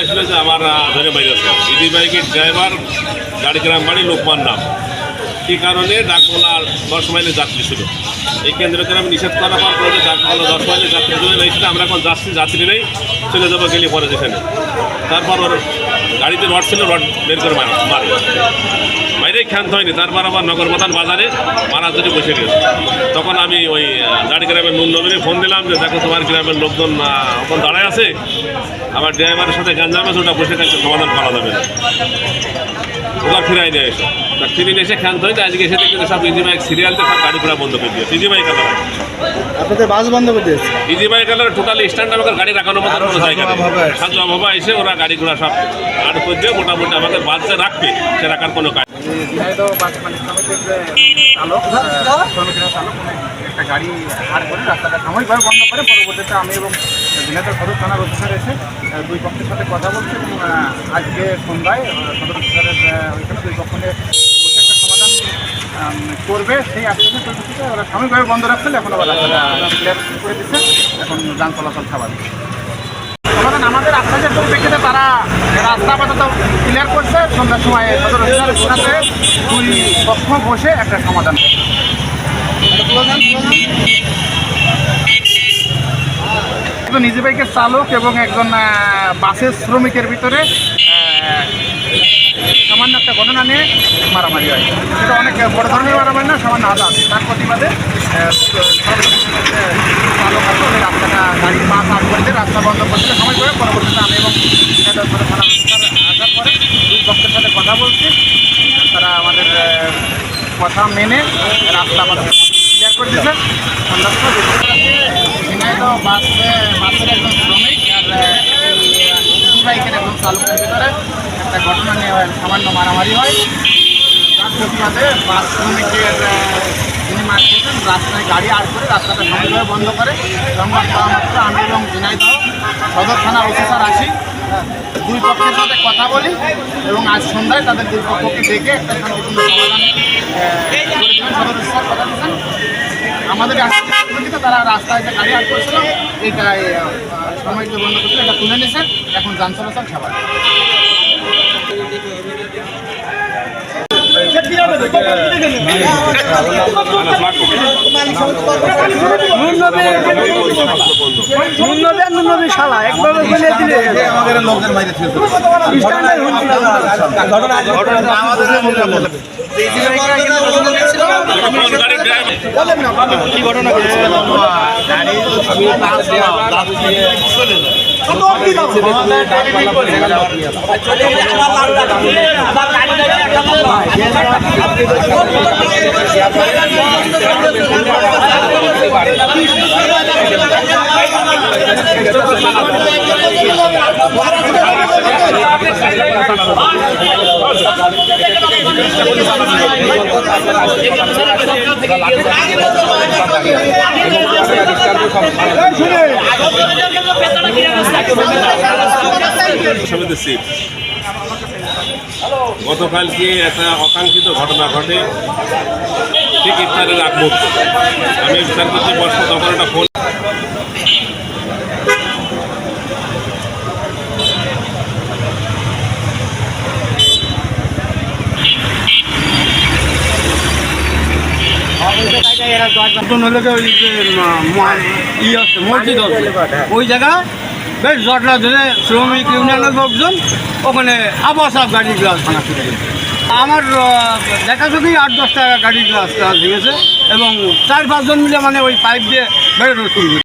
আসলে যে আমার ধরে বাইরেছে ইজি বাইকের ড্রাইভার গাড়িগ্রাম বাড়ি লোকমান নাম, কী কারণে ডাকবাংলা 10 মাইলে যাত্রী ছিল। এই কেন্দ্র করে আমি নিষেধ করা পাওয়ার পরে ডাকবাংলা 10 মাইলে যাত্রী জন্য রয়েছে, আমরা এখন যাচ্ছি, যাত্রী নেই, চলে যাবো গেলে পরে যেখানে। তারপর ওর গাড়িতে রড ছিল, রড বের করে মারে বাইরেই ক্ষান্ত হয়নি। তারপর আবার নগর প্রধান বাজারে মারার জন্য বসে গেছে। তখন আমি ওই গাড়ি গ্রামের নুন নবীরে ফোন দিলাম যে দেখো তোমার গ্রামের লোকজন ওখানে দাঁড়ায় আছে, আমার ড্রাইভারের সাথে গাঞ্জাম আছে, ওটা বসে থাকতে সমাধান করা যাবে না। ওটা ফিরাই নিয়ে এসে ফিরিয়ে এসে ক্ষান্ত হয়েছে। আজকে এসে দেখি সব ইজি বাইক সিরিয়ালতে সব গাড়ি ঘোড়া বন্ধ করে দিয়েছে। ইজি বাইক কালার আপনাদের বাস বন্ধ করে দিয়েছে। Easy bike colour totally stand আমাদের গাড়ি রাখানোর মতো কোনো জায়গা নেই। সাজু অভাবা এসে ওরা গাড়ি ঘোড়া সব আট করে দিয়ে মোটামুটি আমাদের বাসে রাখবে, সে রাখার কোনো কাজ। একটা গাড়ি হার করে রাস্তাটা সাময়িকভাবে বন্ধ করে পরবর্তীতে আমি এবং ঝিনাইদহ সদর থানার অফিসার এসে দুই পক্ষের সাথে কথা বলছি এবং আজকে সন্ধ্যায় সদর অফিসারের ওইখানে দুই পক্ষ নিয়ে বসে একটা সমাধান করবে সেই আশ্বাসের পরিপ্রেক্ষিতে ওরা সাময়িকভাবে বন্ধ রাখছিল। এখন আবার রাস্তাটা ক্লিয়ার করে দিচ্ছে, এখন যান চলাচল স্বাভাবিক। সমাধান আমাদের আশ্বাসের পরিপ্রেক্ষিতে তারা রাস্তা আপাতত ক্লিয়ার করছে। সন্ধ্যার সময় সদর অফিসারের সাথে দুই পক্ষ বসে একটা সমাধান করছে। একজন ইজি বাইকের চালক এবং একজন বাসের শ্রমিকের ভিতরে সামান্য একটা ঘটনা নিয়ে মারামারি হয়। সেটা অনেক বড় ধরনের মারামারি না, সামান্য আদা আছে। তার প্রতিবাদে চালক আছে ওই রাস্তাটা গাড়ির পা পার করে দিয়ে রাস্তা বন্ধ করছিল সময় করে। পরবর্তীতে আমি এবং থানা অফিসার আসার পরে দুই পক্ষের সাথে কথা বলছি। তারা আমাদের কথা মেনে রাস্তা আমাদের ক্লিয়ার করে দিয়েছে। ঝিনাইদহ বাসের একজন শ্রমিক আর বাইকের একজন চালকের ভিতরে একটা ঘটনা নিয়ে সামান্য মারামারি হয়। তার প্রতিবাদে বাস শ্রমিকের যিনি মারছেন রাস্তায় গাড়ি আট করে রাস্তাটা সাময়িকভাবে বন্ধ করে। সংবাদ পাওয়া মাত্র আমি এবং ঝিনাইদহ সদর থানার অফিসার আসি, দুই পক্ষের সাথে কথা বলি এবং আজ সন্ধ্যায় তাদের দুই পক্ষকে ডেকে একটা শান্তিপূর্ণ সমাধান করে দেবেন সদর অফিসার কথা দিচ্ছেন। আমাদের আশ্বাসে তারা রাস্তায় যে গাড়ি আট করছিল এইটা সময়কে বন্ধ করছিল, এটা তুলে নিয়েছে। এখন যান চলাচল স্বাভাবিক। শালা একভাবে বলে দিলে আমাদের লোকের বাইরে কি ঘটনা গতকালকে একটা অকাঙ্ক্ষিত ঘটনা ঘটে ঠিক ইফতারের আগ মুহূর্তে। আমি ইফতার করতে বসবো, তখন একটা ফোন মসজিদ ওই জায়গায় বেশ জটলা ধরে শ্রমিক ইউনিয়নের লোকজন ওখানে আবাস গাড়ির গ্লাস ভাঙা ফিরে গেছে। আমার দেখা শুধু 8-10 টাকা গাড়ির গ্লাস ভেঙেছে এবং 4-5 জন মিলে মানে ওই পাইপ দিয়ে বেরোনো শুরু